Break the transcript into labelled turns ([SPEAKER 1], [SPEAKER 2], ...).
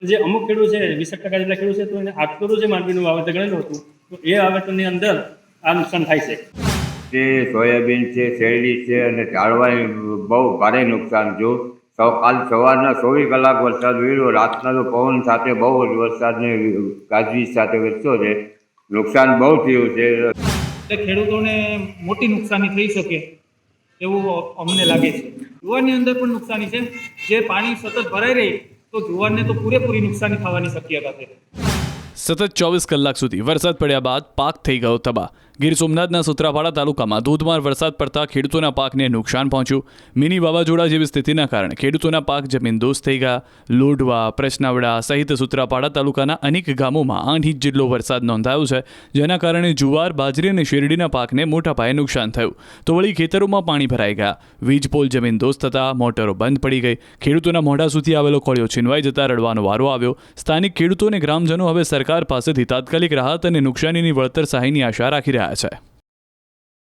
[SPEAKER 1] જે અમુક ખેડૂત છે 20% જેટલા ખેડૂત છે તો એને આટલું જે માંડવીનું વાવેતર કરેલું હતું તો એ વાવેતરની અંદર આ નુકસાન થાય છે.
[SPEAKER 2] જે સોયાબીન છે, શેરડી છે અને ઝાડવાને બહુ ભારે નુકસાન થયું. કાલ સવારના 24 કલાક વરસાદ પડ્યો, રાતના તો પવન સાથે બહુ જ વરસાદને ગાજવીજ સાથે વરસ્યો છે. નુકસાન બહુ થયું છે.
[SPEAKER 3] ખેડૂતોને મોટી નુકસાની થઈ શકે એવું અમને લાગે છે. જુવારની અંદર પણ નુકસાની છે. જે પાણી સતત ભરાઈ રહી તો જુવારને તો પૂરેપૂરી નુકસાની થવાની શક્યતા છે.
[SPEAKER 4] સતત 24 કલાક સુધી વરસાદ પડ્યા બાદ પાક થઈ ગયો તબાહ. ગીર સોમનાથના સૂત્રાપાડા તાલુકામાં ધોધમાર વરસાદ પડતા ખેડૂતોના પાકને નુકસાન પહોંચ્યું. મિની વાવાઝોડા જેવી સ્થિતિના કારણે ખેડૂતોના પાક જમીનદોસ્ત થઈ ગયા. લોઢવા, પ્રશ્નાવડા સહિત સૂત્રાપાડા તાલુકાના અનેક ગામોમાં 8 ઇંચ જેટલો વરસાદ નોંધાયો છે, જેના કારણે જુવાર, બાજરી અને શેરડીના પાકને મોટા પાયે નુકસાન થયું. તો વળી ખેતરોમાં પાણી ભરાઈ ગયા. વીજપોલ જમીનદોસ્ત થતા મોટરો બંધ પડી ગઈ. ખેડૂતોના મોઢા સુધી આવેલો કોળિયો છીનવાઈ જતા રડવાનો વારો આવ્યો. સ્થાનિક ખેડૂતો અને ગ્રામજનો હવે સરકાર પાસેથી તાત્કાલિક રાહત અને નુકસાનીની વળતર સહાયની આશા રાખી રહ્યા છે.